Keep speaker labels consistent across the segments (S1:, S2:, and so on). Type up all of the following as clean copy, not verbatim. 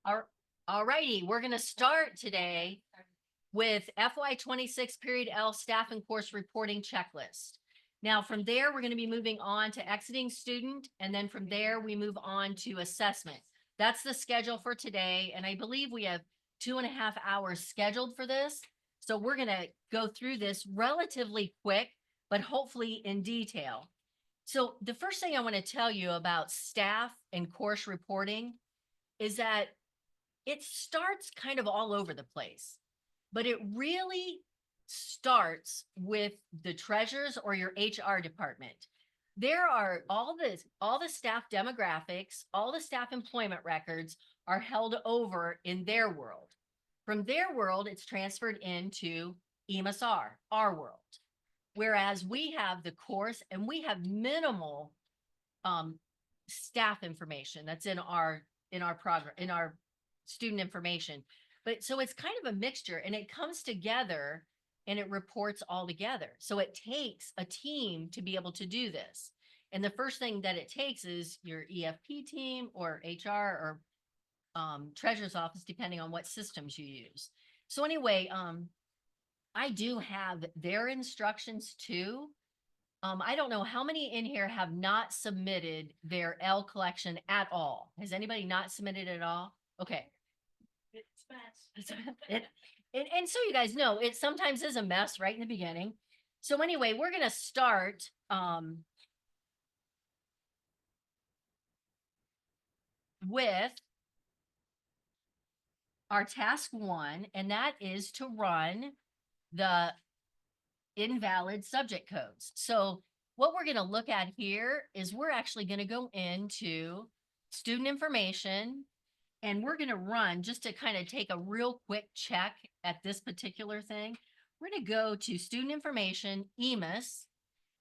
S1: All righty, we're going to start today with FY26 Period L Staff and Course Reporting Checklist. Now, from there, we're going to be moving on to exiting student, and then from there, we move on to assessment. That's the schedule for today, and I believe we have 2.5 hours scheduled for this. So we're going to go through this relatively quick, but hopefully in detail. So the first thing I want to tell you about staff and course reporting is that it starts kind of all over the place, but it really starts with the treasurers or your HR department. There are all the staff demographics, all the staff employment records are held over in their world. From their world, it's transferred into EMIS our world. Whereas we have the course and we have minimal staff information that's in our program, in our student information. But so it's kind of a mixture, and it comes together and it reports all together. So it takes a team to be able to do this. And the first thing that it takes is your EFP team or HR or treasurer's office, depending on what systems you use. So anyway, I do have their instructions too. I don't know how many in here have not submitted their L collection at all. Has anybody not submitted at all? Okay. It's fast. And so you guys know, it sometimes is a mess right in the beginning. So anyway, we're going to start with our task 1, and that is to run the invalid subject codes. So what we're going to look at here is we're actually going to go into student information, and we're going to run, just to kind of take a real quick check at this particular thing. We're going to go to student information, EMIS,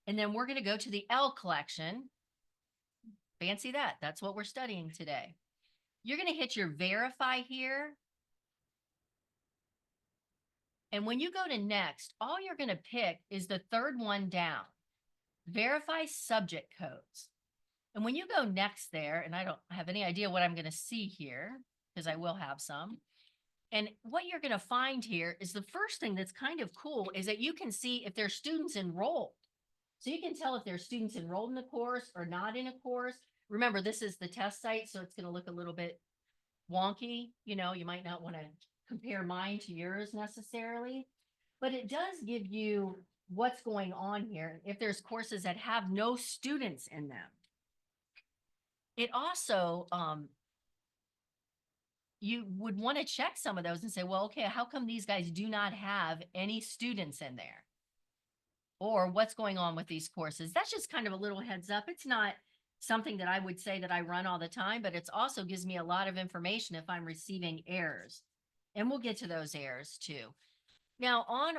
S1: and then we're going to go to the L collection. Fancy that. That's what we're studying today. You're going to hit your verify here. And when you go to next, all you're going to pick is the third one down, verify subject codes. And when you go next there, and I don't have any idea what I'm going to see here, because I will have some. And what you're going to find here is the first thing that's kind of cool is that you can see if there's students enrolled. So you can tell if there's students enrolled in the course or not in a course. Remember, this is the test site, so it's going to look a little bit wonky. You know, you might not want to compare mine to yours necessarily, but it does give you what's going on here if there's courses that have no students in them. It also, you would want to check some of those and say, well, okay, how come these guys do not have any students in there? Or what's going on with these courses? That's just kind of a little heads up. It's not something that I would say that I run all the time, but it also gives me a lot of information if I'm receiving errors. And we'll get to those errors too. Now on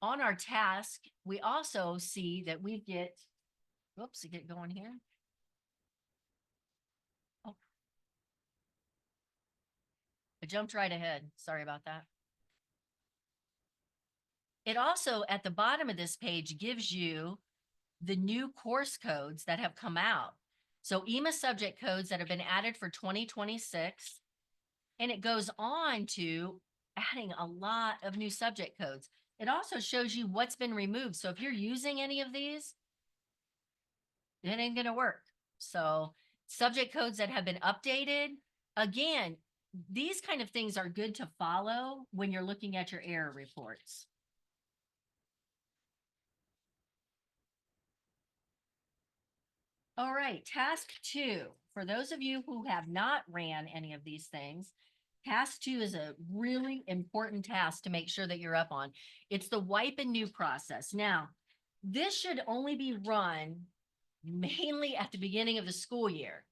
S1: our task, we also see that we get, whoops, get going here. Oh, I jumped right ahead. Sorry about that. It also, at the bottom of this page, gives you the new course codes that have come out. So EMIS subject codes that have been added for 2026. And it goes on to adding a lot of new subject codes. It also shows you what's been removed. So if you're using any of these, it ain't going to work. So subject codes that have been updated, again, these kind of things are good to follow when you're looking at your error reports. All right, task 2. For those of you who have not ran any of these things, task 2 is a really important task to make sure that you're up on. It's the wipe and new process. Now, this should only be run mainly at the beginning of the school year.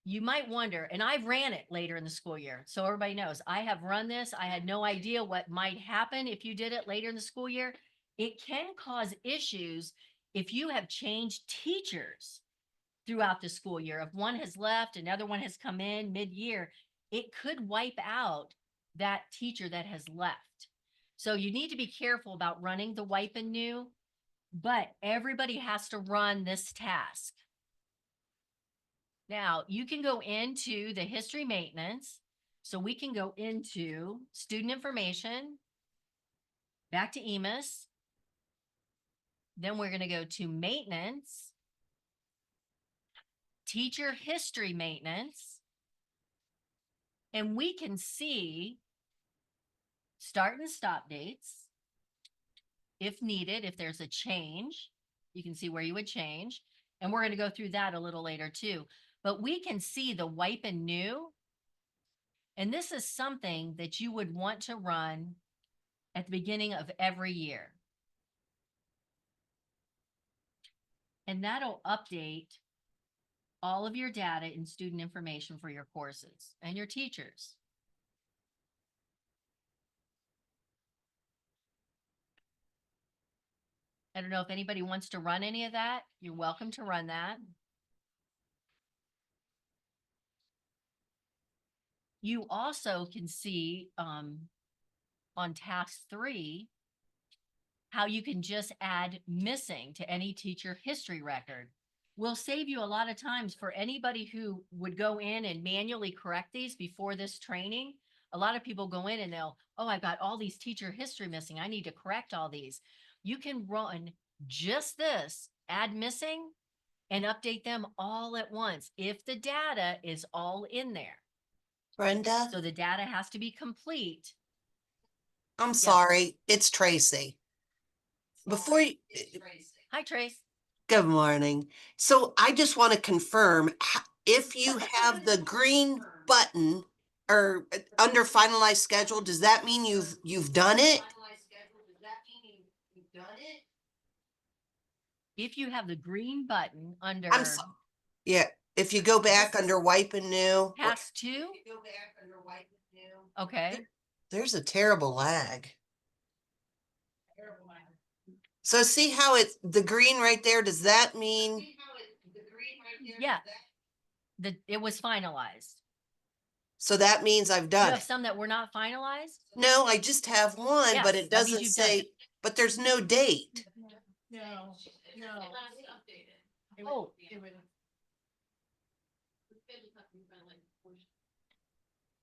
S1: You might wonder, and I've ran it later in the school year, so everybody knows I have run this. I had no idea what might happen if you did it later in the school year. It can cause issues if you have changed teachers throughout the school year. If one has left, another one has come in mid-year, it could wipe out that teacher that has left. So you need to be careful about running the wipe and new, but everybody has to run this task. Now you can go into the history maintenance. So we can go into student information, back to EMIS. Then we're going to go to maintenance, teacher history maintenance, and we can see start and stop dates. If needed, if there's a change, you can see where you would change. And we're going to go through that a little later too. But we can see the wipe and new. And this is something that you would want to run at the beginning of every year. And that'll update all of your data and student information for your courses and your teachers. I don't know if anybody wants to run any of that. You're welcome to run that. You also can see on task 3 how you can just add missing to any teacher history record. Will save you a lot of times for anybody who would go in and manually correct these before this training. A lot of people go in and they'll, oh, I've got all these teacher history missing. I need to correct all these. You can run just this, add missing, and update them all at once if the data is all in there.
S2: Brenda?
S1: So the data has to be complete.
S2: I'm sorry, it's Tracy. Before you,
S1: Hi, Trace.
S2: good morning. So I just want to confirm if you have the green button or under finalized schedule, does that mean you've done it?
S1: If you have the green button under
S2: I'm sorry. Yeah, if you go back under wipe and new.
S1: task 2. Okay.
S2: There's a terrible lag. So see how it's the green right there? Does that mean?
S1: Yeah. It was finalized.
S2: So that means I've done
S1: You have
S2: it.
S1: some that were not finalized?
S2: No, I just have one, but
S1: Yes,
S2: it
S1: that means
S2: doesn't
S1: you've done
S2: say,
S1: it.
S2: but there's no date.
S3: No.
S1: Oh.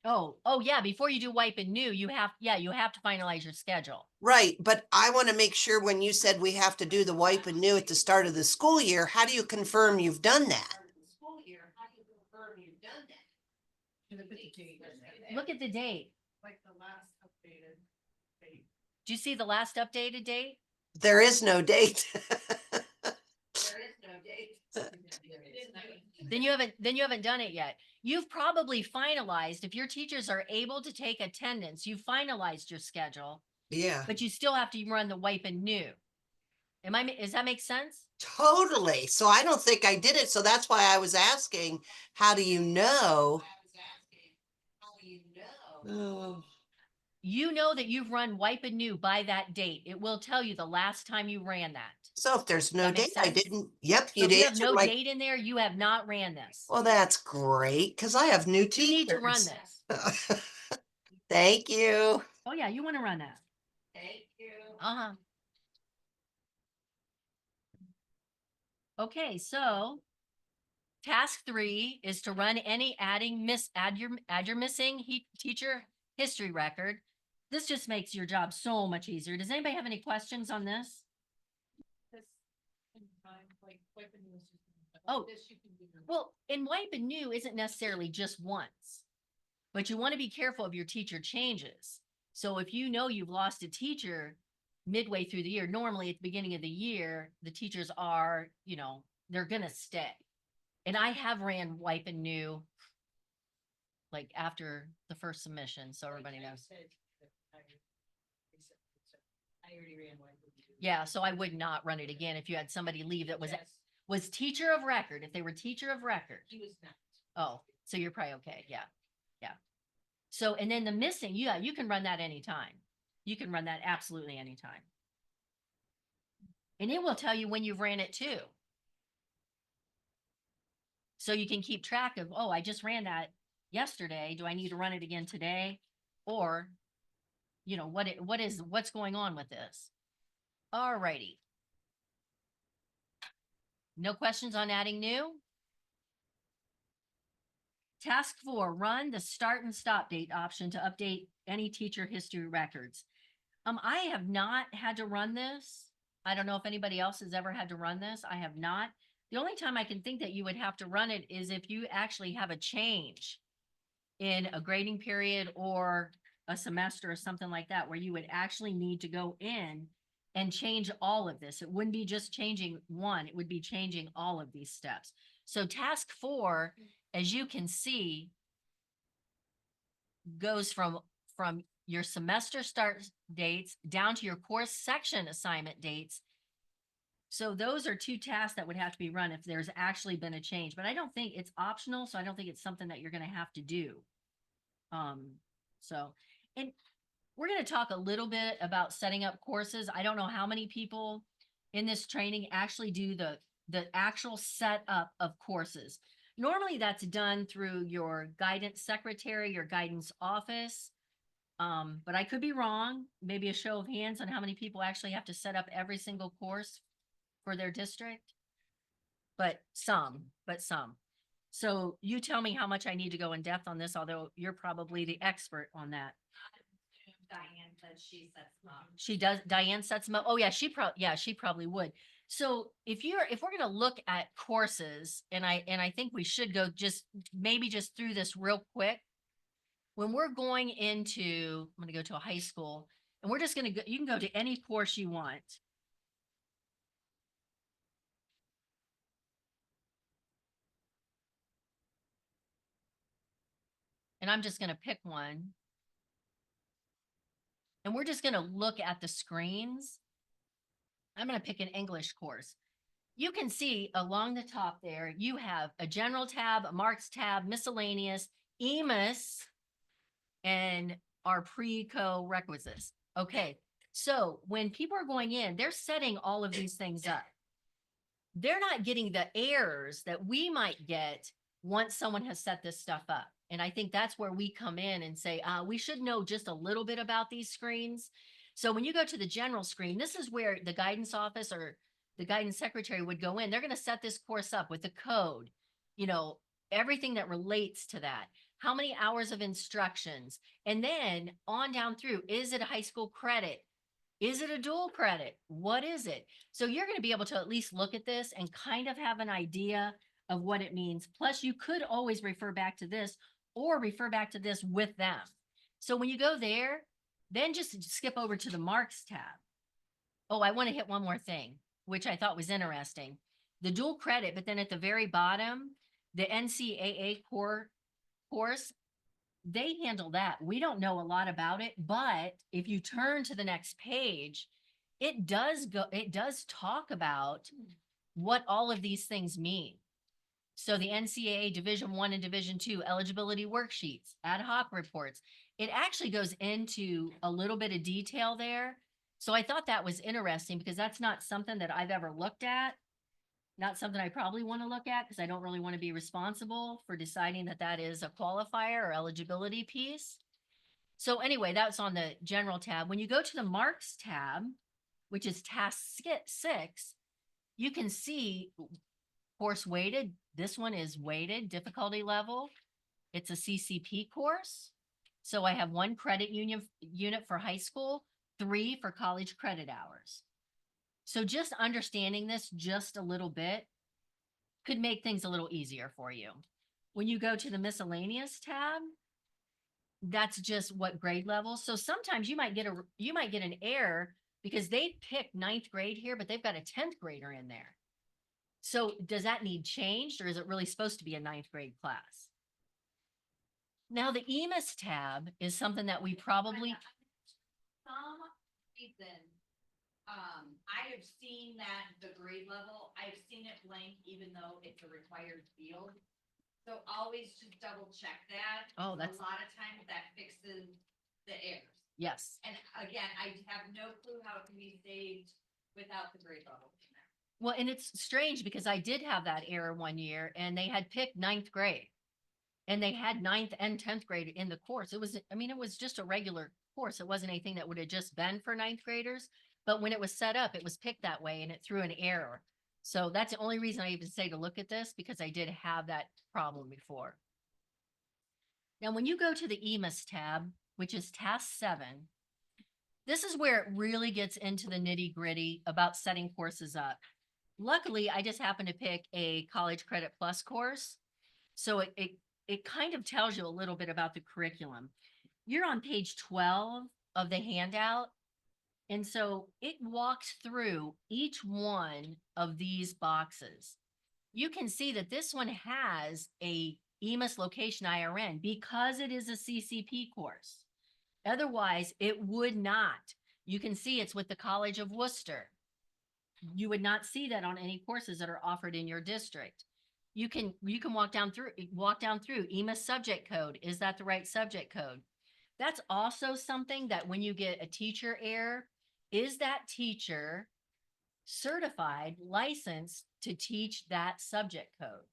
S1: Oh, yeah, before you do wipe and new, you have to finalize your schedule.
S2: Right, but I want to make sure when you said we have to do the wipe and new at the start of the school year, how do you confirm you've done that?
S1: Look at the date.
S3: Like the last updated date.
S1: Do you see the last updated date?
S2: There is no date.
S1: Then you haven't done it yet. You've probably finalized, if your teachers are able to take attendance, you've finalized your schedule,
S2: Yeah,
S1: but you still have to run the wipe and new. Does that make sense?
S2: totally. So I don't think I did it. So that's why I was asking, how do you know? Oh.
S1: You know that you've run wipe and new by that date. It will tell you the last time you ran that.
S2: So if there's no
S1: That makes
S2: date, I
S1: sense?
S2: didn't. Yep,
S1: So
S2: you'd
S1: if you have
S2: answer
S1: no
S2: my.
S1: date in there, you have not ran this.
S2: Well, that's great because I have new teachers.
S1: You need to run this.
S2: Thank you.
S1: Oh yeah, you want to run that.
S2: Thank you.
S1: Uh-huh. Okay, so task 3 is to run any add your missing teacher history record. This just makes your job so much easier. Does anybody have any questions on this? Oh, well, and wipe and new isn't necessarily just once, but you want to be careful of your teacher changes. So if you know you've lost a teacher midway through the year, normally at the beginning of the year, the teachers are, they're going to stay. And I have ran wipe and new like after the first submission. So everybody knows.
S3: I already ran one.
S1: Yeah. So I would not run it again if you had somebody leave that was teacher of record. If they were teacher of record.
S3: He was not.
S1: Oh, so you're probably okay. Yeah. Yeah. So, and then the missing, you can run that anytime. You can run that absolutely anytime. And it will tell you when you've ran it too. So you can keep track of, oh, I just ran that yesterday. Do I need to run it again today? Or, what's going on with this? All righty. No questions on adding new? Task 4, run the start and stop date option to update any teacher history records. I have not had to run this. I don't know if anybody else has ever had to run this. I have not. The only time I can think that you would have to run it is if you actually have a change in a grading period or a semester or something like that, where you would actually need to go in and change all of this. It wouldn't be just changing one, it would be changing all of these steps. So task 4, as you can see, goes from your semester start dates down to your course section assignment dates. So those are 2 tasks that would have to be run if there's actually been a change, but I don't think it's optional. So I don't think it's something that you're going to have to do. And we're going to talk a little bit about setting up courses. I don't know how many people in this training actually do the actual setup of courses. Normally that's done through your guidance secretary, your guidance office. But I could be wrong. Maybe a show of hands on how many people actually have to set up every single course for their district. But some. So you tell me how much I need to go in depth on this, although you're probably the expert on that.
S4: Diane says she sets them up.
S1: She does, Diane sets them up. Oh yeah, she probably would. So if we're gonna look at courses, and I think we should go just through this real quick. When we're going into, I'm gonna go to a high school, and we're just gonna go, you can go to any course you want. And I'm just gonna pick one. And we're just gonna look at the screens. I'm gonna pick an English course. You can see along the top there, you have a general tab, a marks tab, miscellaneous, EMIS, and our pre-co requisites. Okay, so when people are going in, they're setting all of these things up. They're not getting the errors that we might get once someone has set this stuff up. And I think that's where we come in and say, we should know just a little bit about these screens. So when you go to the general screen, this is where the guidance office or the guidance secretary would go in. They're going to set this course up with the code, everything that relates to that. How many hours of instructions? And then on down through, is it a high school credit? Is it a dual credit? What is it? So you're going to be able to at least look at this and kind of have an idea of what it means. Plus, you could always refer back to this or refer back to this with them. So when you go there, then just skip over to the marks tab. Oh, I want to hit one more thing, which I thought was interesting. The dual credit, but then at the very bottom, the NCAA course, they handle that. We don't know a lot about it, but if you turn to the next page, it does talk about what all of these things mean. So the NCAA Division I and Division II eligibility worksheets, ad hoc reports, it actually goes into a little bit of detail there. So I thought that was interesting because that's not something that I've ever looked at. Not something I probably want to look at because I don't really want to be responsible for deciding that that is a qualifier or eligibility piece. So anyway, that's on the general tab. When you go to the marks tab, which is task 6, you can see course weighted. This one is weighted difficulty level. It's a CCP course. So I have 1 credit unit for high school, 3 for college credit hours. So just understanding this just a little bit could make things a little easier for you. When you go to the miscellaneous tab, that's just what grade level. So sometimes you might get an error because they picked 9th grade here, but they've got a 10th grader in there. So does that need changed, or is it really supposed to be a 9th grade class? Now the EMIS tab is something that we probably.
S4: Some reason, I have seen that the grade level, I've seen it blank even though it's a required field. So always just double check that.
S1: Oh, that's.
S4: A lot of times that fixes the errors.
S1: Yes.
S4: And again, I have no clue how it can be saved without the grade level in there.
S1: Well, and it's strange because I did have that error one year and they had picked 9th grade and they had 9th and 10th grade in the course. It was just a regular course. It wasn't anything that would have just been for 9th graders, but when it was set up, it was picked that way and it threw an error. So that's the only reason I even say to look at this, because I did have that problem before. Now, when you go to the EMIS tab, which is task 7, this is where it really gets into the nitty gritty about setting courses up. Luckily, I just happened to pick a College Credit Plus course. So it kind of tells you a little bit about the curriculum. You're on page 12 of the handout. And so it walks through each one of these boxes. You can see that this one has a EMIS location IRN because it is a CCP course. Otherwise, it would not. You can see it's with the College of Worcester. You would not see that on any courses that are offered in your district. You can walk down through EMIS subject code. Is that the right subject code? That's also something that when you get a teacher error, is that teacher certified, licensed to teach that subject code?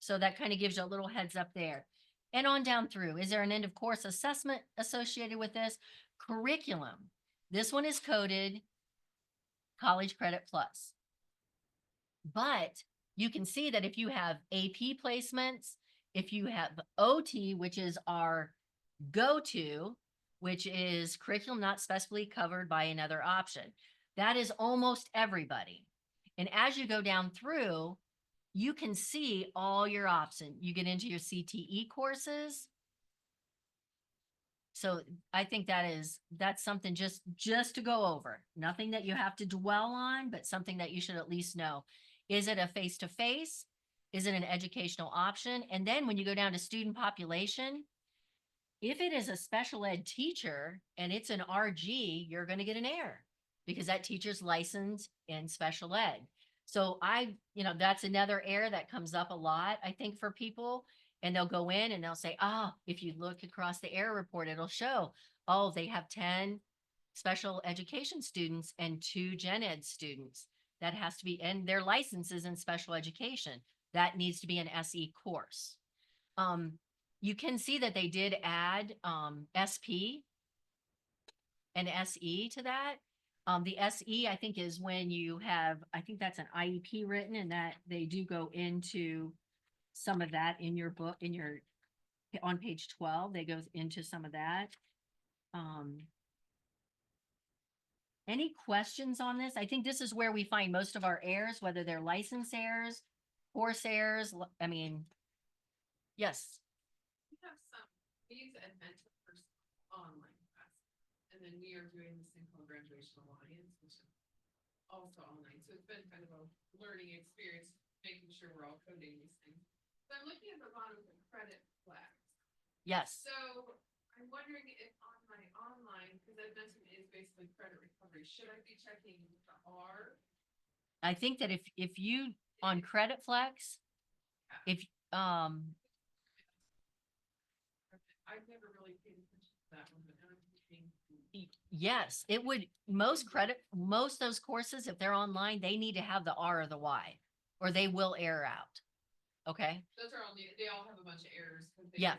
S1: So that kind of gives you a little heads up there. And on down through, is there an end of course assessment associated with this? Curriculum. This one is coded College Credit Plus. But you can see that if you have AP placements, if you have OT, which is our go-to, which is curriculum not specifically covered by another option, that is almost everybody. And as you go down through, you can see all your options. You get into your CTE courses. So I think that's something just to go over. Nothing that you have to dwell on, but something that you should at least know. Is it a face-to-face? Is it an educational option? And then when you go down to student population, if it is a special ed teacher and it's an RG, you're going to get an error because that teacher's licensed in special ed. So that's another error that comes up a lot, I think, for people. And they'll go in and they'll say, if you look across the error report, it'll show, they have 10 special education students and 2 gen ed students. That has to be, and their licenses in special education. That needs to be an SE course. You can see that they did add SP and SE to that. The SE, I think, is when you have, I think that's an IEP written, and that they do go into some of that in your book, on page 12, they go into some of that. Any questions on this? I think this is where we find most of our errors, whether they're license errors, course errors. I mean, yes.
S3: We have some, we use Adventure for online class. And then we are doing this thing called Graduation Alliance, which is also online. So it's been kind of a learning experience, making sure we're all coding these things. So I'm looking at the bottom of the credit flags.
S1: Yes.
S3: So I'm wondering if on my online, because Adventure is basically credit recovery, should I be checking the R?
S1: I think that if you on Credit Flex, if
S3: I've never really paid attention to that one, but now I'm thinking.
S1: yes, it would, most of those courses, if they're online, they need to have the R or the Y, or they will error out. Okay.
S3: Those are only, they all have a bunch of errors.
S1: Yeah.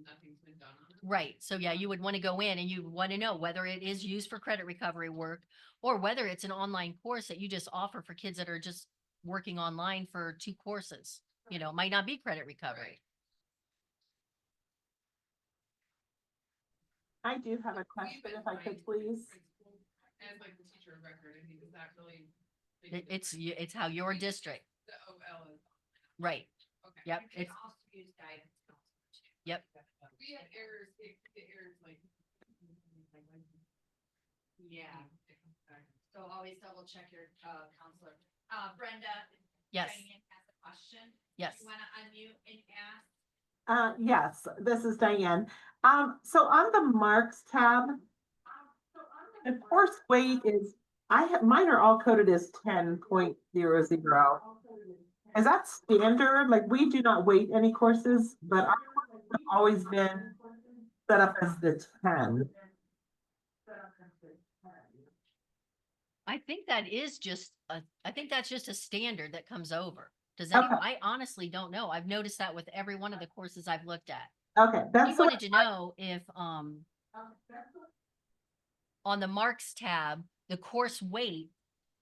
S3: Nothing's been done on it.
S1: Right. So yeah, you would want to go in and you want to know whether it is used for credit recovery work or whether it's an online course that you just offer for kids that are just working online for 2 courses. You know, it might not be credit recovery.
S5: I do have a question, if I could please.
S3: As like the teacher of record, I mean, does that really?
S1: It's how your district,
S3: The OL is.
S1: right.
S3: Okay.
S1: Yep.
S4: You can
S1: It's,
S4: also use guidance counselor too.
S1: yep.
S3: We had errors, it errors like.
S4: Yeah. So always double check your counselor. Brenda.
S1: Yes.
S4: Diane has a question.
S1: Yes.
S4: You wanna unmute and ask?
S5: Yes, this is Diane. So on the marks tab, the course weight is, mine are all coded as 10.00. Is that standard? Like, we do not weight any courses, but I've always been set up as the 10.
S1: I think that is I think that's just a standard that comes over. Does
S5: Okay.
S1: I honestly don't know. I've noticed that with every one of the courses I've looked at.
S5: Okay,
S1: You
S5: that's
S1: wanted to know if, on the marks tab, the course weight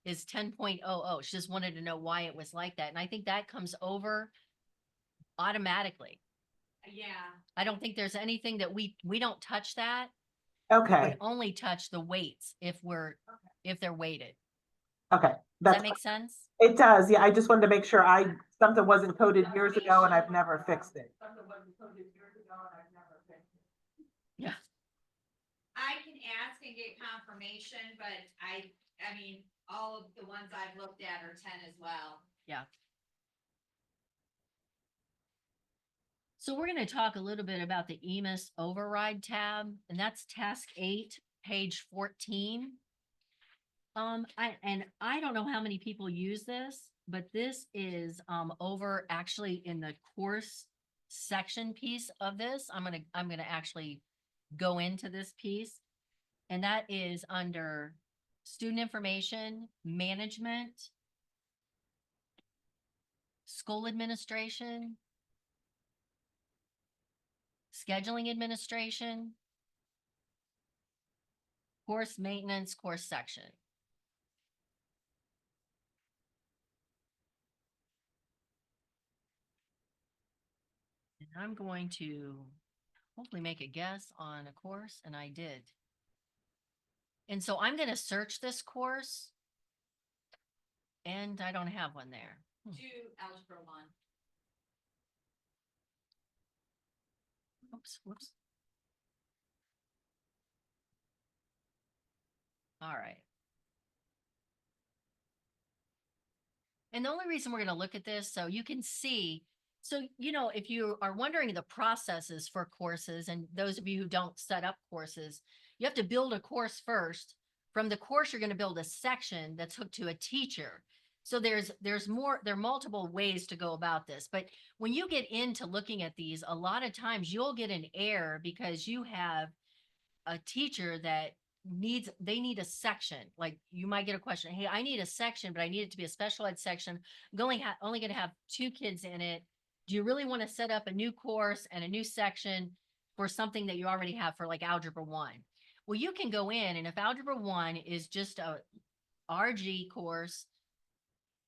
S1: is 10.00. She just wanted to know why it was like that. And I think that comes over automatically.
S4: Yeah,
S1: I don't think there's anything that we don't touch that.
S5: Okay,
S1: Would only touch the weights if they're weighted.
S5: okay.
S1: Does
S5: That's,
S1: that make sense?
S5: it does. Yeah, I just wanted to make sure something wasn't coded years ago and I've never fixed it.
S1: Yeah.
S4: I can ask and get confirmation, but I mean, all of the ones I've looked at are 10 as well.
S1: So we're going to talk a little bit about the EMIS override tab, and that's task 8, page 14. I don't know how many people use this, but this is over actually in the course section piece of this. I'm gonna actually go into this piece, and that is under student information management, school administration, scheduling administration, course maintenance, course section. And I'm going to hopefully make a guess on a course, and I did. And so I'm going to search this course, and I don't have one there.
S4: To Algebra 1.
S1: Whoops. All right. And the only reason we're going to look at this, so you can see, so, if you are wondering the processes for courses, and those of you who don't set up courses, you have to build a course first. From the course, you're going to build a section that's hooked to a teacher. So there are multiple ways to go about this. But when you get into looking at these, a lot of times you'll get an error because you have a teacher that they need a section. Like you might get a question, hey, I need a section, but I need it to be a special ed section. I'm only going to have 2 kids in it. Do you really want to set up a new course and a new section for something that you already have for like Algebra 1? Well, you can go in, and if Algebra 1 is just a RG course,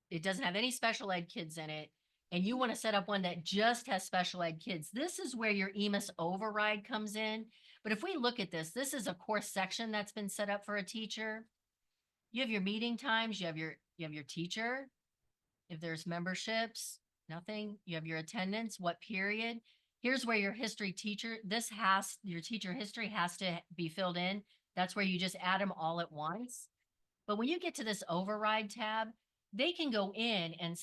S1: it doesn't have any special ed kids in it, and you want to set up one that just has special ed kids, this is where your EMIS override comes in. But if we look at this is a course section that's been set up for a teacher. You have your meeting times, you have your teacher. If there's memberships, nothing. You have your attendance, what period. Here's where your history teacher, your teacher history has to be filled in. That's where you just add them all at once. But when you get to this override tab, they can go in and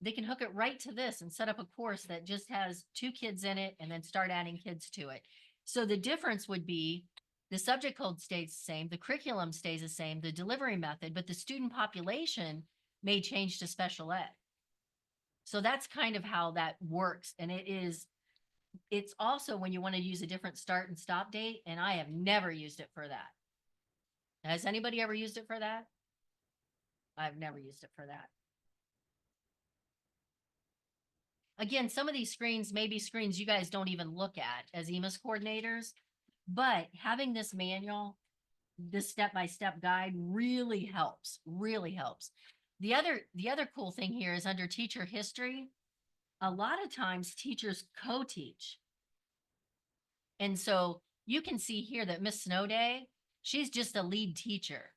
S1: they can hook it right to this and set up a course that just has 2 kids in it and then start adding kids to it. So the difference would be the subject code stays the same, the curriculum stays the same, the delivery method, but the student population may change to special ed. So that's kind of how that works. And it's also when you want to use a different start and stop date, and I have never used it for that. Has anybody ever used it for that? I've never used it for that. Again, some of these screens may be screens you guys don't even look at as EMIS coordinators, but having this manual, this step-by-step guide really helps, The other cool thing here is under teacher history, a lot of times teachers co-teach. And so you can see here that Miss Snowday, she's just a lead teacher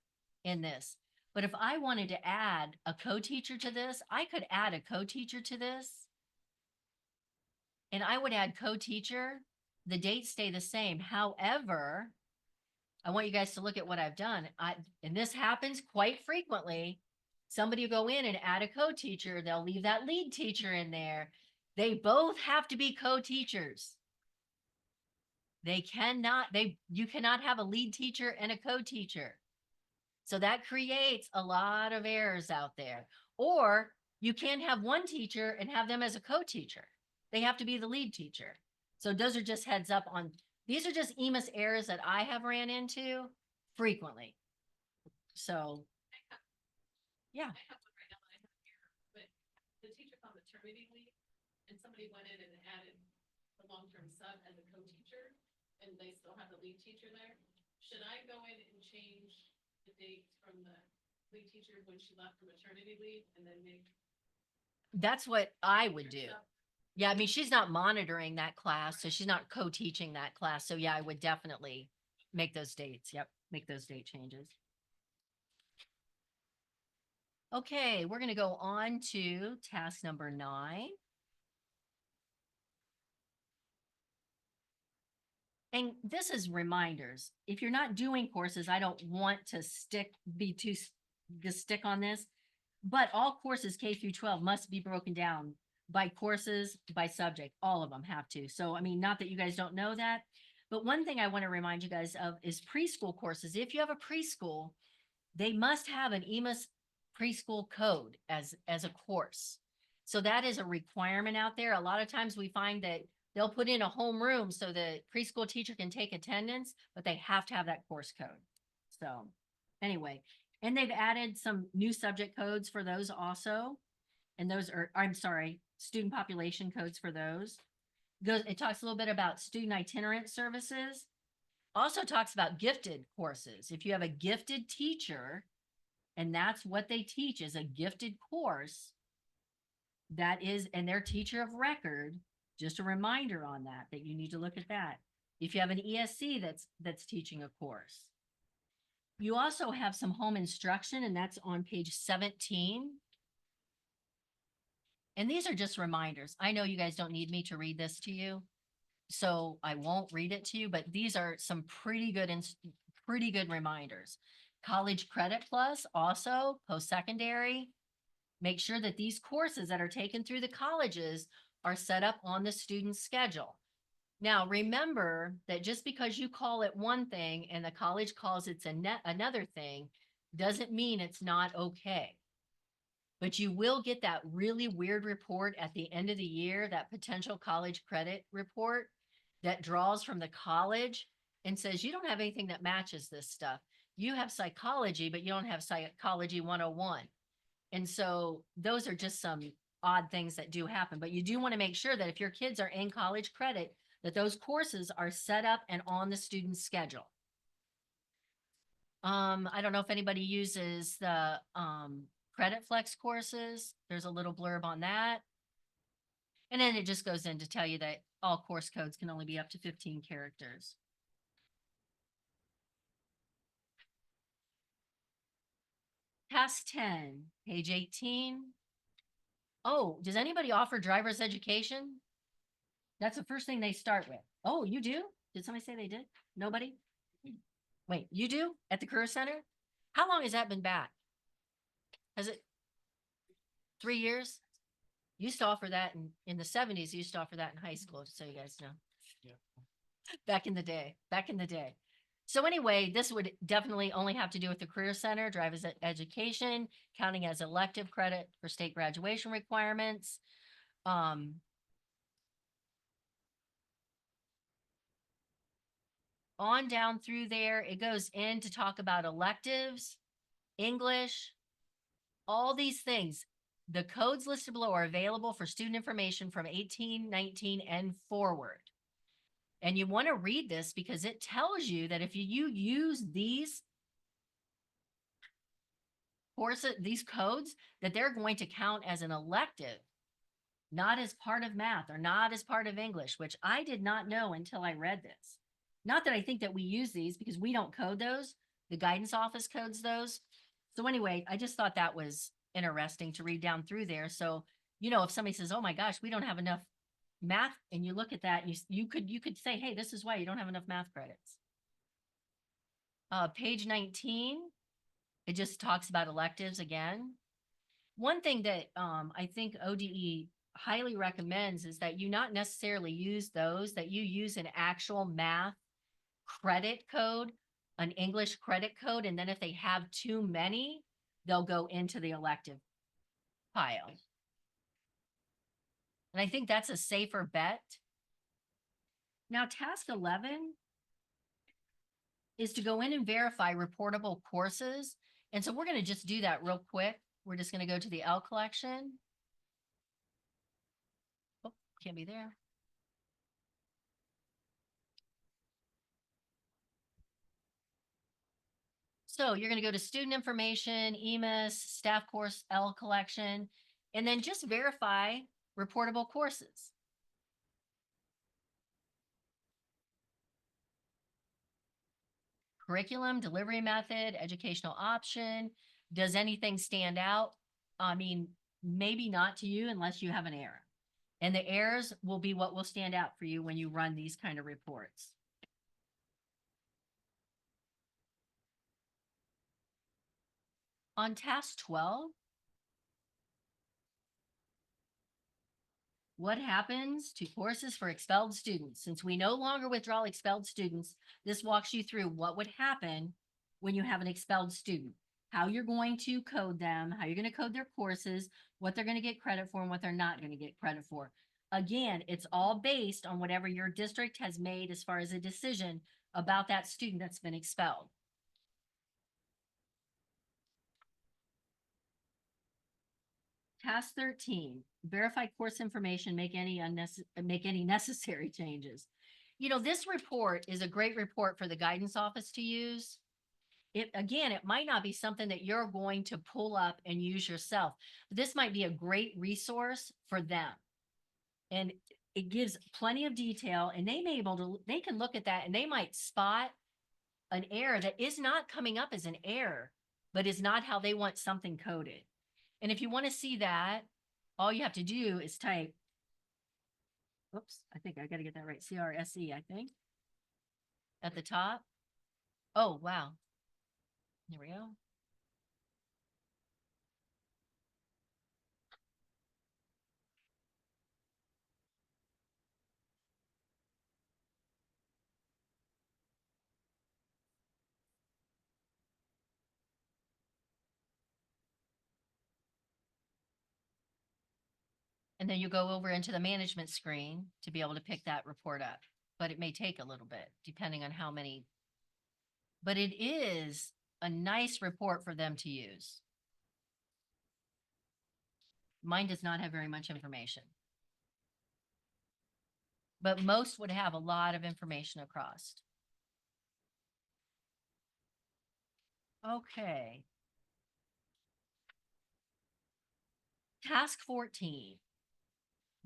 S1: in this. But if I wanted to add a co-teacher to this, I could add a co-teacher to this. And I would add co-teacher, the dates stay the same. However, I want you guys to look at what I've done. And this happens quite frequently. Somebody will go in and add a co-teacher. They'll leave that lead teacher in there. They both have to be co-teachers. You cannot have a lead teacher and a co-teacher. So that creates a lot of errors out there. Or you can't have one teacher and have them as a co-teacher. They have to be the lead teacher. So those are just heads up on, these are just EMIS errors that I have ran into frequently. So, yeah.
S3: I have one right now that I have here, but the teacher's on maternity leave and somebody went in and added the long-term sub as a co-teacher and they still have the lead teacher there. Should I go in and change the dates from the lead teacher when she left for maternity leave and then make?
S1: That's what I would do. Yeah, I mean, she's not monitoring that class, so she's not co-teaching that class. So yeah, I would definitely make those dates. Yep, make those date changes. Okay, we're gonna go on to task number 9. And this is reminders. If you're not doing courses, I don't want to stick on this, but all courses K through 12 must be broken down by courses, by subject. All of them have to. So, I mean, not that you guys don't know that, but one thing I want to remind you guys of is preschool courses. If you have a preschool, they must have an EMIS preschool code as a course. So that is a requirement out there. A lot of times we find that they'll put in a homeroom so the preschool teacher can take attendance, but they have to have that course code. So anyway, and they've added some new subject codes for those also. And those are, I'm sorry, student population codes for those. It talks a little bit about student itinerant services. Also talks about gifted courses. If you have a gifted teacher, and that's what they teach is a gifted course, that is, and their teacher of record, just a reminder on that you need to look at that. If you have an ESC that's teaching a course. You also have some home instruction, and that's on page 17. And these are just reminders. I know you guys don't need me to read this to you, so I won't read it to you, but these are some pretty good reminders. College Credit Plus, also post-secondary. Make sure that these courses that are taken through the colleges are set up on the student's schedule. Now, remember that just because you call it one thing and the college calls it another thing, doesn't mean it's not okay. But you will get that really weird report at the end of the year, that potential college credit report that draws from the college and says, you don't have anything that matches this stuff. You have psychology, but you don't have psychology 101. And so those are just some odd things that do happen, but you do want to make sure that if your kids are in college credit, that those courses are set up and on the student's schedule. I don't know if anybody uses the Credit Flex courses. There's a little blurb on that. And then it just goes in to tell you that all course codes can only be up to 15 characters. Task 10, page 18. Oh, does anybody offer driver's education? That's the first thing they start with. Oh, you do? Did somebody say they did? Nobody? Wait, you do? At the Career Center? How long has that been back? Has it 3 years? Used to offer that in the 70s, used to offer that in high school, just so you guys know.
S6: Yeah.
S1: Back in the day. So anyway, this would definitely only have to do with the Career Center, driver's education, counting as elective credit for state graduation requirements. On down through there, it goes in to talk about electives, English, all these things. The codes listed below are available for student information from 1819 and forward. And you want to read this because it tells you that if you use these courses, these codes, that they're going to count as an elective, not as part of math or not as part of English, which I did not know until I read this. Not that I think that we use these because we don't code those. The guidance office codes those. So anyway, I just thought that was interesting to read down through there. So, you know, if somebody says, oh my gosh, we don't have enough math, and you look at that, you could say, hey, this is why you don't have enough math credits. Page 19, it just talks about electives again. One thing that I think ODE highly recommends is that you not necessarily use those, that you use an actual math credit code, an English credit code, and then if they have too many, they'll go into the elective pile. And I think that's a safer bet. Now, task 11 is to go in and verify reportable courses. And so we're going to just do that real quick. We're just going to go to the L collection. Oh, can't be there. So you're going to go to student information, EMIS, staff course, L collection, and then just verify reportable courses. curriculum, delivery method, educational option. Does anything stand out? I mean, maybe not to you unless you have an error. And the errors will be what will stand out for you when you run these kind of reports. On task 12, what happens to courses for expelled students? Since we no longer withdraw expelled students, this walks you through what would happen when you have an expelled student, how you're going to code them, how you're going to code their courses, what they're going to get credit for and what they're not going to get credit for. Again, it's all based on whatever your district has made as far as a decision about that student that's been expelled. Task 13, verify course information, make any necessary changes. You know, this report is a great report for the guidance office to use. Again, it might not be something that you're going to pull up and use yourself. But this might be a great resource for them. And it gives plenty of detail, and they can look at that and they might spot an error that is not coming up as an error, but is not how they want something coded. And if you want to see that, all you have to do is type, oops, I think I got to get that right. CRSE, I think, at the top. Oh, wow. There we go. And then you go over into the management screen to be able to pick that report up. But it may take a little bit depending on how many. But it is a nice report for them to use. Mine does not have very much information. But most would have a lot of information across. Okay. Task 14.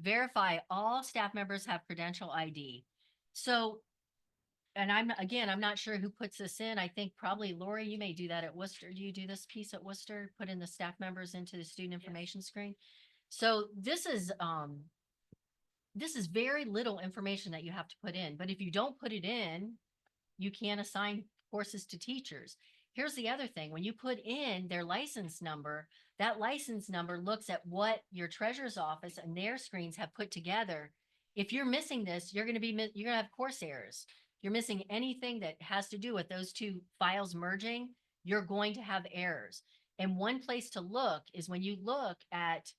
S1: Verify all staff members have credential ID. So, and I'm not sure who puts this in. I think probably Lori, you may do that at Worcester. Do you do this piece at Worcester? Put in the staff members into the student information screen. So this is very little information that you have to put in, but if you don't put it in, you can't assign courses to teachers. Here's the other thing. When you put in their license number, that license number looks at what your treasurer's office and their screens have put together. If you're missing this, you're going to have course errors. If you're missing anything that has to do with those two files merging, you're going to have errors. And one place to look is when you look at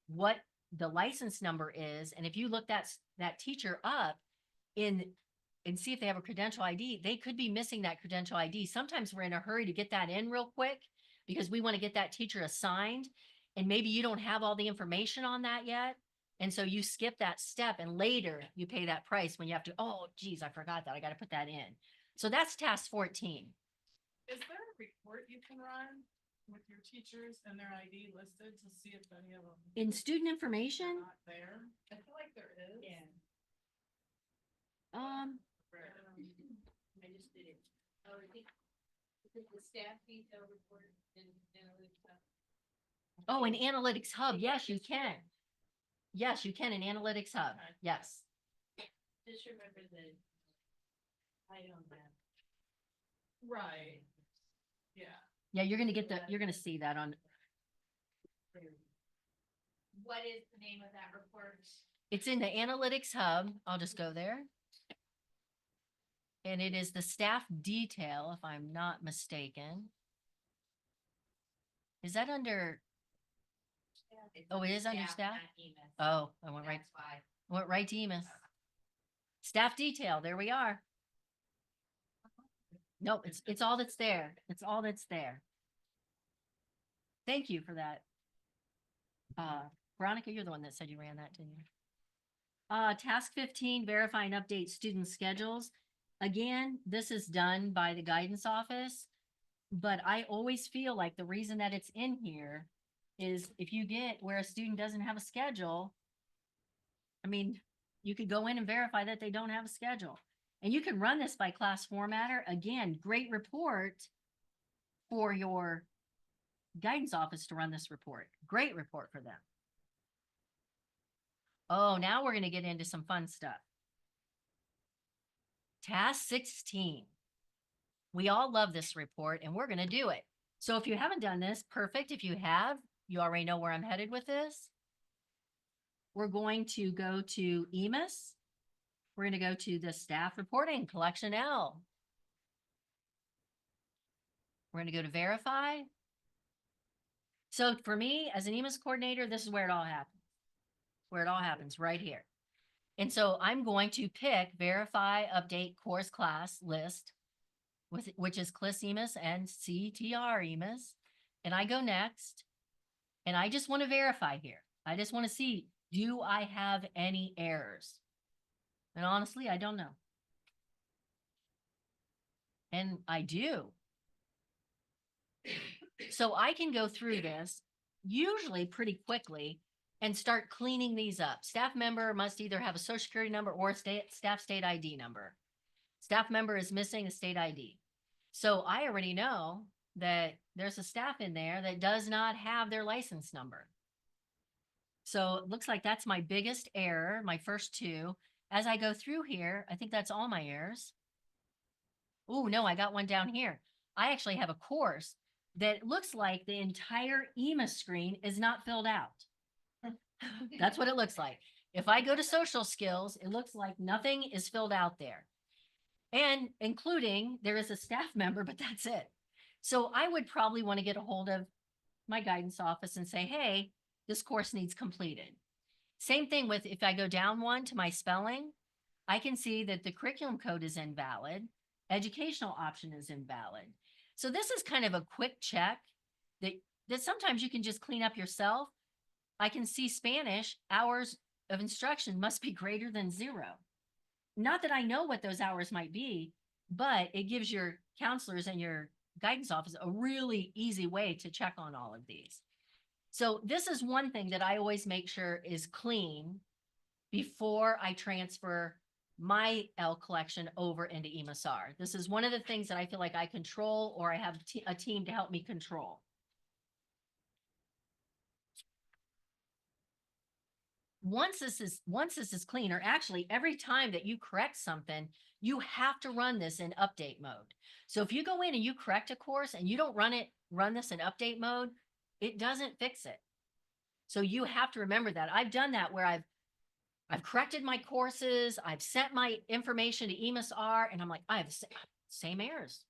S1: what the license number is, and if you look that teacher up and see if they have a credential ID, they could be missing that credential ID. Sometimes we're in a hurry to get that in real quick because we want to get that teacher assigned, and maybe you don't have all the information on that yet. And so you skip that step and later you pay that price when you have to, oh, geez, I forgot that. I got to put that in. So that's task 14.
S3: Is there a report you can run with your teachers and their ID listed to see if any of them
S1: In student
S3: are
S1: information,
S3: not there? I feel like there is.
S4: Yeah.
S3: I just did it.
S4: Oh, I think the staff detail report and analytics stuff.
S1: oh, in Analytics Hub, yes, you can. Yes, you can in Analytics Hub.
S3: Okay.
S1: Yes.
S4: Just remember the I on that.
S3: Right. Yeah.
S1: Yeah, you're going to see that on,
S4: What is the name of that report?
S1: it's in the Analytics Hub. I'll just go there. And it is the staff detail, if I'm not mistaken. Is that under, Oh, it is under staff?
S4: not EMIS.
S1: oh, I went right,
S4: That's why.
S1: to EMIS. Staff detail, there we are. Nope, it's all that's there. It's all that's there. Thank you for that. Veronica, you're the one that said you ran that, didn't you? Task 15, verify and update student schedules. Again, this is done by the guidance office, but I always feel like the reason that it's in here is if you get where a student doesn't have a schedule, I mean, you could go in and verify that they don't have a schedule. And you can run this by class formatter. Again, great report for your guidance office to run this report. Great report for them. Oh, now we're going to get into some fun stuff. Task 16. We all love this report and we're going to do it. So if you haven't done this, perfect. If you have, you already know where I'm headed with this. We're going to go to EMIS. We're going to go to the staff reporting, collection L. We're going to go to verify. So for me, as an EMIS coordinator, this is where it all happens. Where it all happens, right here. And so I'm going to pick verify, update course class list, which is CLISEMIS and CTRMEMIS. And I go next. And I just want to verify here. I just want to see, do I have any errors? And honestly, I don't know. And I do. So I can go through this usually pretty quickly and start cleaning these up. Staff member must either have a social security number or a staff state ID number. Staff member is missing a state ID. So I already know that there's a staff in there that does not have their license number. So it looks like that's my biggest error, my first two. As I go through here, I think that's all my errors. Oh, no, I got one down here. I actually have a course that looks like the entire EMIS screen is not filled out. That's what it looks like. If I go to social skills, it looks like nothing is filled out there. And including there is a staff member, but that's it. So I would probably want to get a hold of my guidance office and say, hey, this course needs completed. Same thing with if I go down one to my spelling, I can see that the curriculum code is invalid. Educational option is invalid. So this is kind of a quick check that sometimes you can just clean up yourself. I can see Spanish hours of instruction must be greater than 0. Not that I know what those hours might be, but it gives your counselors and your guidance office a really easy way to check on all of these. So this is one thing that I always make sure is clean before I transfer my L collection over into EMISR. This is one of the things that I feel like I control, or I have a team to help me control. Once this is clean, or actually every time that you correct something, you have to run this in update mode. So if you go in and you correct a course and you don't run this in update mode, it doesn't fix it. So you have to remember that. I've done that where I've corrected my courses, I've sent my information to EMISR, and I'm like, I have same errors.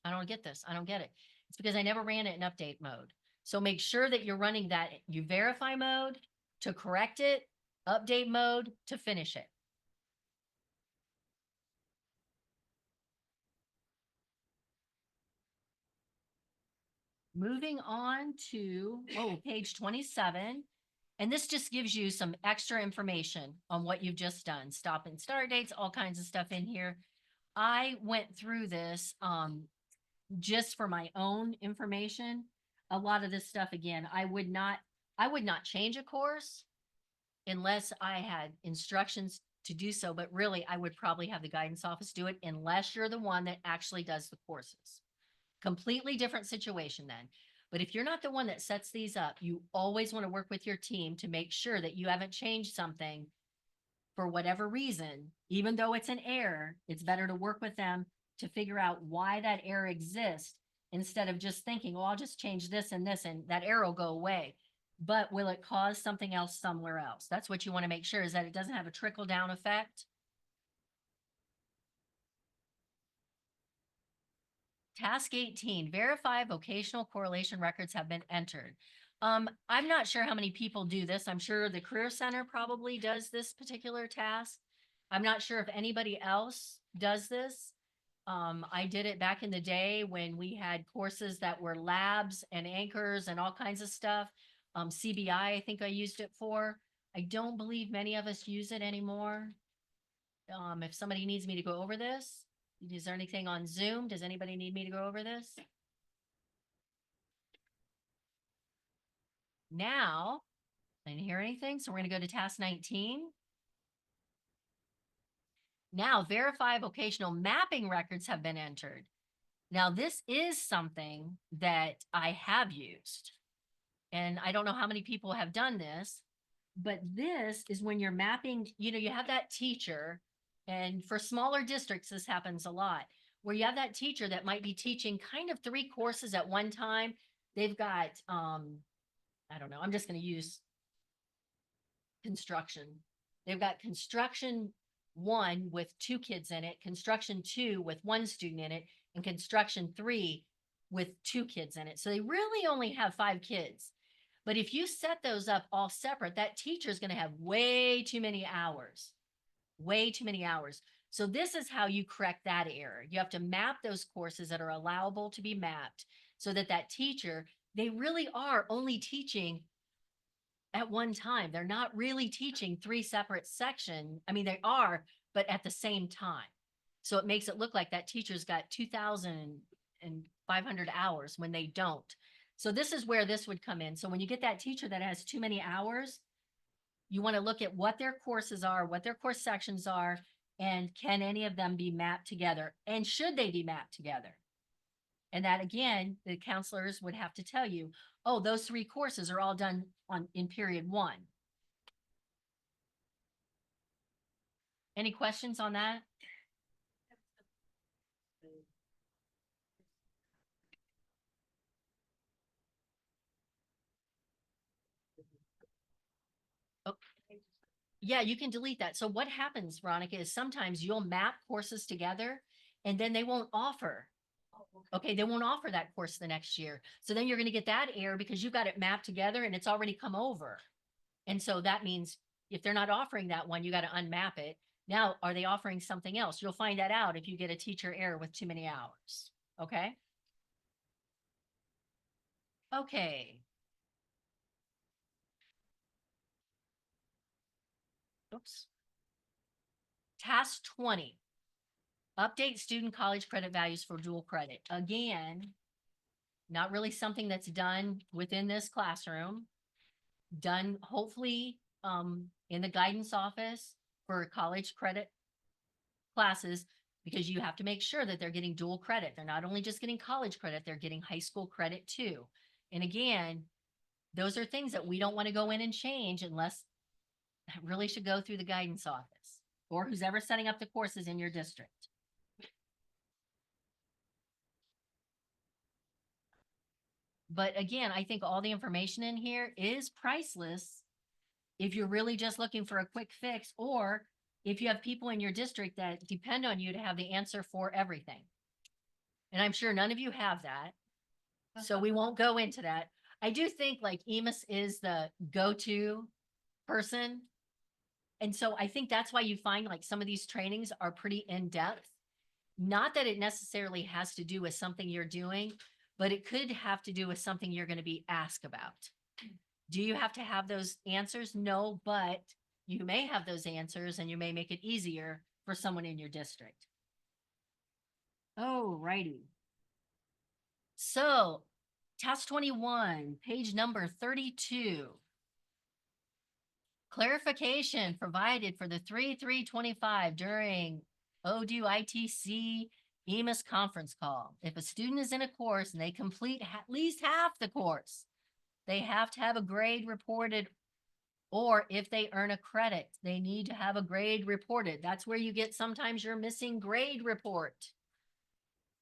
S1: I don't get this. I don't get it. It's because I never ran it in update mode. So make sure that you're running that, you verify mode to correct it, update mode to finish it. Moving on to, page 27. And this just gives you some extra information on what you've just done. Stop and start dates, all kinds of stuff in here. I went through this just for my own information. A lot of this stuff, again, I would not change a course unless I had instructions to do so. But really, I would probably have the guidance office do it unless you're the one that actually does the courses. Completely different situation then. But if you're not the one that sets these up, you always want to work with your team to make sure that you haven't changed something for whatever reason. Even though it's an error, it's better to work with them to figure out why that error exists instead of just thinking, oh, I'll just change this and that error will go away. But will it cause something else somewhere else? That's what you want to make sure, is that it doesn't have a trickle down effect. Task 18, verify vocational correlation records have been entered. I'm not sure how many people do this. I'm sure the Career Center probably does this particular task. I'm not sure if anybody else does this. I did it back in the day when we had courses that were labs and anchors and all kinds of stuff. CBI, I think I used it for. I don't believe many of us use it anymore. If somebody needs me to go over this. Is there anything on Zoom? Does anybody need me to go over this? Now, I didn't hear anything, so we're going to go to task 19. Now, Verify Vocational Mapping Records have been entered. Now, this is something that I have used. And I don't know how many people have done this, but this is when you're mapping, you have that teacher, and for smaller districts, this happens a lot, where you have that teacher that might be teaching kind of 3 courses at one time. They've got, I don't know, I'm just going to use construction. They've got construction 1 with 2 kids in it, construction 2 with 1 student in it, and construction 3 with 2 kids in it. So they really only have 5 kids. But if you set those up all separate, that teacher is going to have way too many hours, way too many hours. So this is how you correct that error. You have to map those courses that are allowable to be mapped so that that teacher, they really are only teaching at one time. They're not really teaching 3 separate sections. I mean, they are, but at the same time. So it makes it look like that teacher's got 2,500 hours when they don't. So this is where this would come in. So when you get that teacher that has too many hours, you want to look at what their courses are, what their course sections are, and can any of them be mapped together? And should they be mapped together? And that, again, the counselors would have to tell you, oh, those 3 courses are all done in period 1. Any questions on that? Oh, yeah, you can delete that. So what happens, Veronica, is sometimes you'll map courses together and then they won't offer. Okay, they won't offer that course the next year. So then you're going to get that error because you've got it mapped together and it's already come over. And so that means if they're not offering that one, you got to unmap it. Now, are they offering something else? You'll find that out if you get a teacher error with too many hours. Okay. Okay. Oops. Task 20. Update student college credit values for dual credit. Again, not really something that's done within this classroom. Done hopefully in the guidance office for college credit classes, because you have to make sure that they're getting dual credit. They're not only just getting college credit, they're getting high school credit too. And again, those are things that we don't want to go in and change unless it really should go through the guidance office or who's ever setting up the courses in your district. But again, I think all the information in here is priceless if you're really just looking for a quick fix, or if you have people in your district that depend on you to have the answer for everything. And I'm sure none of you have that, so we won't go into that. I do think like EMIS is the go-to person. And so I think that's why you find like some of these trainings are pretty in-depth. Not that it necessarily has to do with something you're doing, but it could have to do with something you're going to be asked about. Do you have to have those answers? No, but you may have those answers and you may make it easier for someone in your district. Oh, righty. So task 21, page number 32. Clarification provided for the 3/3/25 during ODU ITC EMIS conference call. If a student is in a course and they complete at least half the course, they have to have a grade reported, or if they earn a credit, they need to have a grade reported. That's where you get sometimes your missing grade report.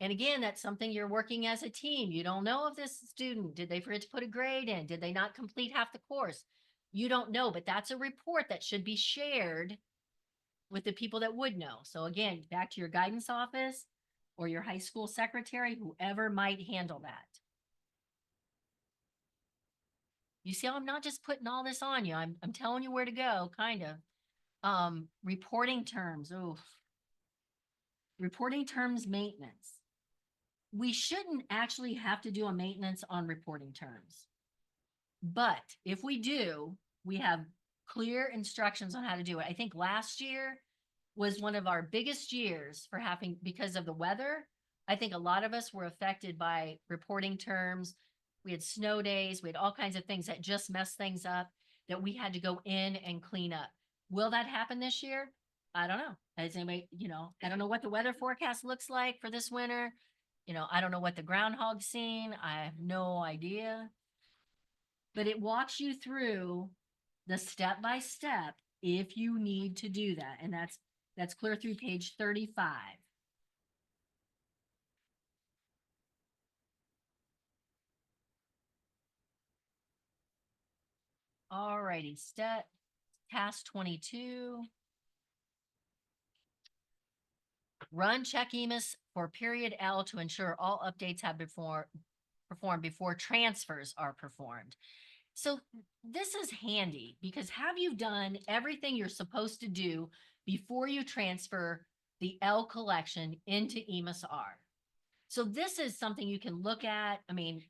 S1: And again, that's something you're working as a team. You don't know if this student, did they forget to put a grade in? Did they not complete half the course? You don't know, but that's a report that should be shared with the people that would know. So again, back to your guidance office or your high school secretary, whoever might handle that. You see, I'm not just putting all this on you. I'm telling you where to go, kind of. Reporting terms. Oh, reporting terms maintenance. We shouldn't actually have to do a maintenance on reporting terms. But if we do, we have clear instructions on how to do it. I think last year was one of our biggest years for having, because of the weather. I think a lot of us were affected by reporting terms. We had snow days, we had all kinds of things that just messed things up that we had to go in and clean up. Will that happen this year? I don't know. Has anybody, I don't know what the weather forecast looks like for this winter. I don't know what the groundhog's seen. I have no idea. But it walks you through the step by step if you need to do that. And that's clear through page 35. Alrighty, task 22. Run check EMIS for period L to ensure all updates have performed before transfers are performed. So this is handy because have you done everything you're supposed to do before you transfer the L collection into EMIS R? So this is something you can look at. I mean,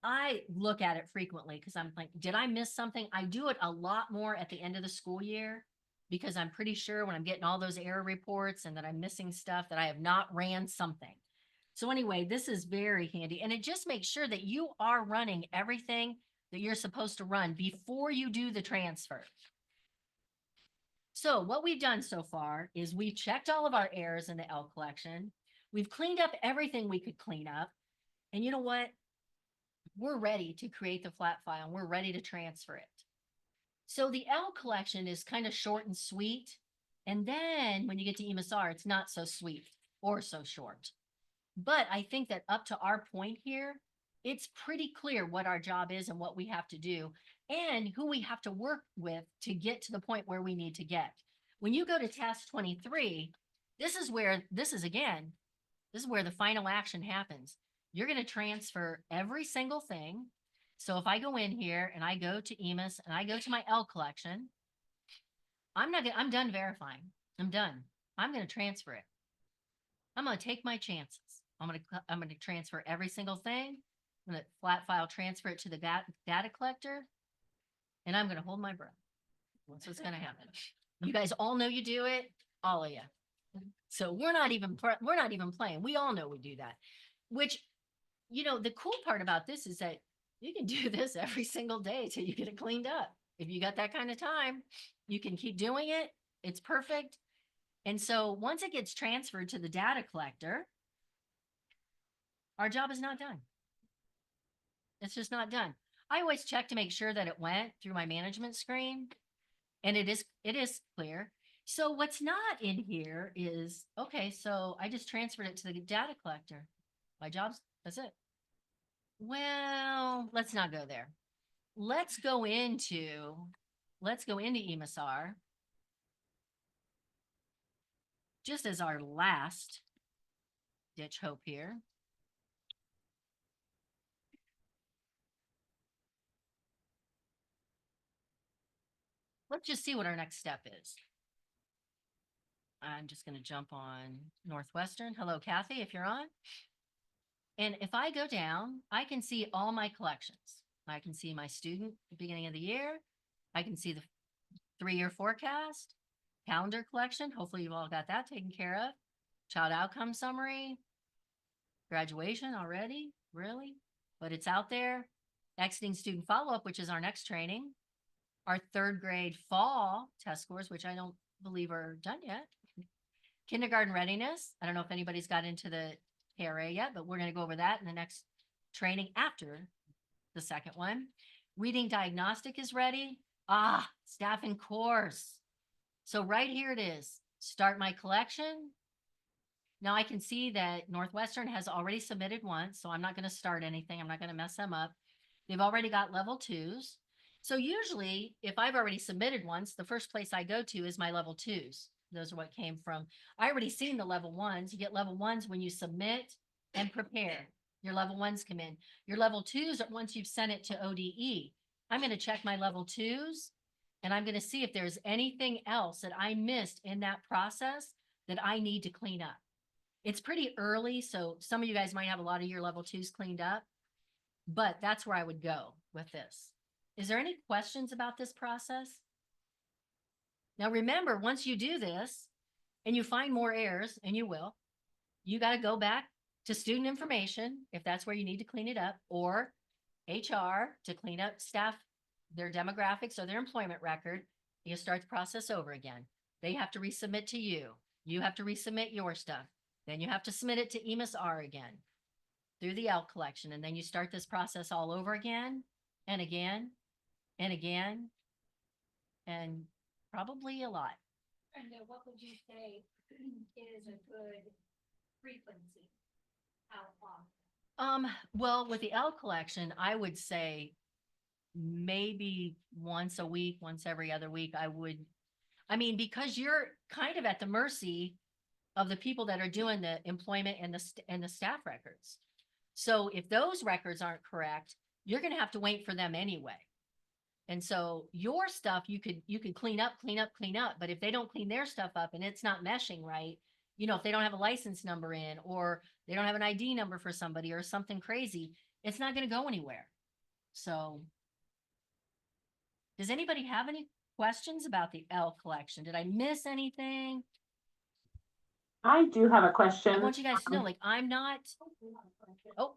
S1: I look at it frequently because I'm like, did I miss something? I do it a lot more at the end of the school year because I'm pretty sure when I'm getting all those error reports and that I'm missing stuff that I have not ran something. So anyway, this is very handy and it just makes sure that you are running everything that you're supposed to run before you do the transfer. So what we've done so far is we've checked all of our errors in the L collection. We've cleaned up everything we could clean up. And you know what? We're ready to create the flat file and we're ready to transfer it. So the L collection is kind of short and sweet. And then when you get to EMIS R, it's not so sweet or so short. But I think that up to our point here, it's pretty clear what our job is and what we have to do and who we have to work with to get to the point where we need to get. When you go to task 23, this is where the final action happens. You're going to transfer every single thing. So if I go in here and I go to EMIS and I go to my L collection, I'm done verifying. I'm done. I'm going to transfer it. I'm going to take my chances. I'm going to transfer every single thing. I'm going to flat file transfer it to the data collector. And I'm going to hold my breath. That's what's going to happen. You guys all know you do it, all of you. So we're not even playing. We all know we do that, which, the cool part about this is that you can do this every single day till you get it cleaned up. If you got that kind of time, you can keep doing it. It's perfect. And so once it gets transferred to the data collector, our job is not done. It's just not done. I always check to make sure that it went through my management screen and it is clear. So what's not in here is, okay, so I just transferred it to the data collector. My job's, that's it. Well, let's not go there. Let's go into EMIS R. Just as our last ditch hope here. Let's just see what our next step is. I'm just going to jump on Northwestern. Hello, Kathy, if you're on. And if I go down, I can see all my collections. I can see my student at the beginning of the year. I can see the 3-year forecast, calendar collection. Hopefully you've all got that taken care of. Child outcome summary, graduation already, really? But it's out there. Exiting student follow-up, which is our next training. Our 3rd grade fall test scores, which I don't believe are done yet. Kindergarten readiness. I don't know if anybody's got into the KRA yet, but we're going to go over that in the next training after the second one. Reading diagnostic is ready. Staff and course. So right here it is. Start my collection. Now I can see that Northwestern has already submitted once, so I'm not going to start anything. I'm not going to mess them up. They've already got level 2s. So usually if I've already submitted once, the first place I go to is my level 2s. Those are what came from. I already seen the level 1s. You get level 1s when you submit and prepare. Your level 1s come in. Your level 2s are once you've sent it to ODE. I'm going to check my level 2s and I'm going to see if there's anything else that I missed in that process that I need to clean up. It's pretty early, so some of you guys might have a lot of your level 2s cleaned up, but that's where I would go with this. Is there any questions about this process? Now remember, once you do this and you find more errors, and you will, you got to go back to student information if that's where you need to clean it up, or HR to clean up staff, their demographics or their employment record. You start the process over again. They have to resubmit to you. You have to resubmit your stuff. Then you have to submit it to EMIS-R again through the L collection. And then you start this process all over again and again and again. And probably a lot.
S6: And what would you say is a good frequency? How often?
S1: Well, with the L collection, I would say maybe once a week, once every other week, because you're kind of at the mercy of the people that are doing the employment and the staff records. So if those records aren't correct, you're going to have to wait for them anyway. And so your stuff, you could clean up, but if they don't clean their stuff up and it's not meshing right, if they don't have a license number in, or they don't have an ID number for somebody or something crazy, it's not going to go anywhere. So does anybody have any questions about the L collection? Did I miss anything?
S5: I do have a question.
S1: I want you guys to know, I'm not, oh.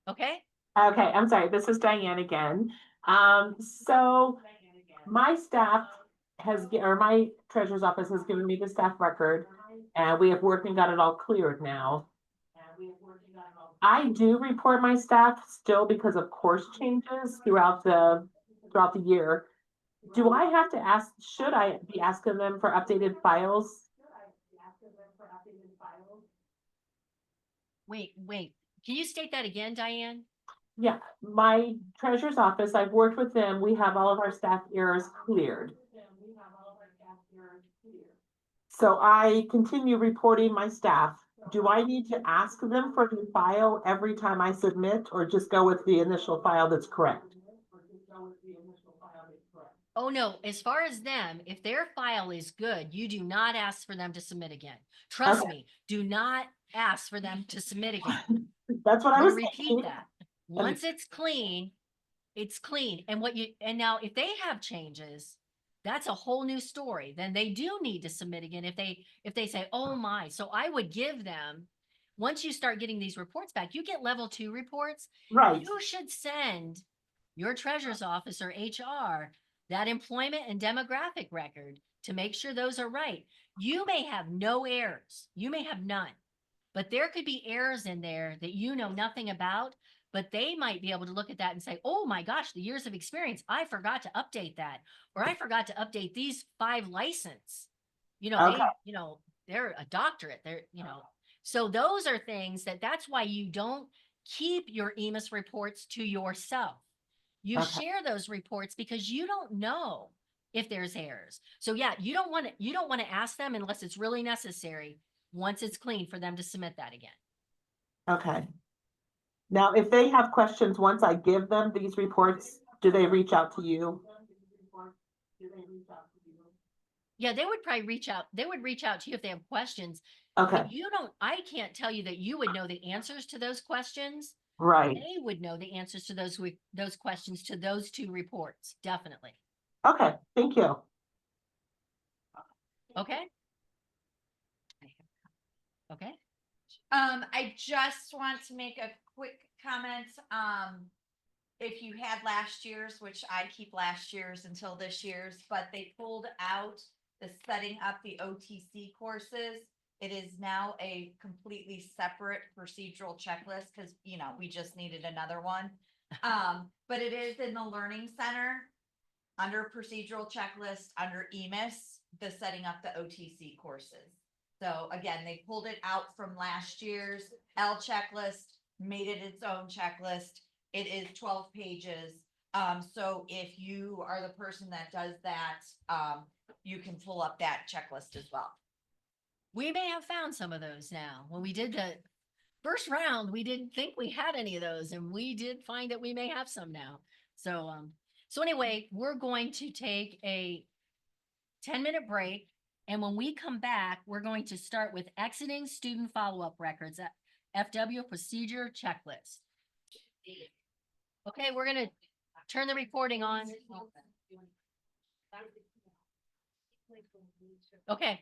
S1: Okay.
S5: Okay, I'm sorry, this is Diane again. So my staff my treasurer's office has given me the staff record, and we have worked and got it all cleared now. I do report my staff still because of course changes throughout the year. Do I have to should I be asking them for updated files?
S1: Wait, can you state that again, Diane?
S5: Yeah, my treasurer's office, I've worked with them. We have all of our staff errors cleared. So I continue reporting my staff. Do I need to ask them for the file every time I submit, or just go with the initial file that's correct?
S1: Oh, no, as far as them, if their file is good, you do not ask for them to submit again. Trust me, do not ask for them to submit again.
S5: That's what I
S1: I'm
S5: was
S1: gonna repeat
S5: thinking.
S1: that. Once it's clean, it's clean. And now if they have changes, that's a whole new story. Then they do need to submit again if they say, oh my. So I would give them, once you start getting these reports back, you get level 2 reports.
S5: Right.
S1: You should send your treasurer's office or HR that employment and demographic record to make sure those are right. You may have no errors. You may have none, but there could be errors in there that you know nothing about, but they might be able to look at that and say, oh my gosh, the years of experience, I forgot to update that, or I forgot to update these 5 license.
S5: Okay.
S1: They're a doctorate. So those are things that's why you don't keep your EMIS reports to yourself. You
S5: Okay.
S1: share those reports because you don't know if there's errors. So yeah, you don't want to ask them unless it's really necessary, once it's clean, for them to submit that again.
S5: Okay. Now, if they have questions, once I give them these reports, do they reach out to you?
S1: Yeah, they would probably reach out. They would reach out to you if they have questions.
S5: Okay,
S1: But I can't tell you that you would know the answers to those questions.
S5: right.
S1: They would know the answers to those questions to those 2 reports, definitely.
S5: Okay, thank you.
S1: Okay? Okay.
S4: I just want to make a quick comment. If you had last year's, which I keep last year's until this year's, but they pulled out the setting up the OTC courses. It is now a completely separate procedural checklist because, we just needed another one. But it is in the Learning Center under procedural checklist, under EMIS, the setting up the OTC courses. So again, they pulled it out from last year's L checklist, made it its own checklist. It is 12 pages. So if you are the person that does that, you can pull up that checklist as well.
S1: We may have found some of those now. When we did the first round, we didn't think we had any of those, and we did find that we may have some now. So anyway, we're going to take a 10-minute break. And when we come back, we're going to start with exiting student follow-up records, FW procedure checklist. Okay, we're going to turn the recording on. Okay.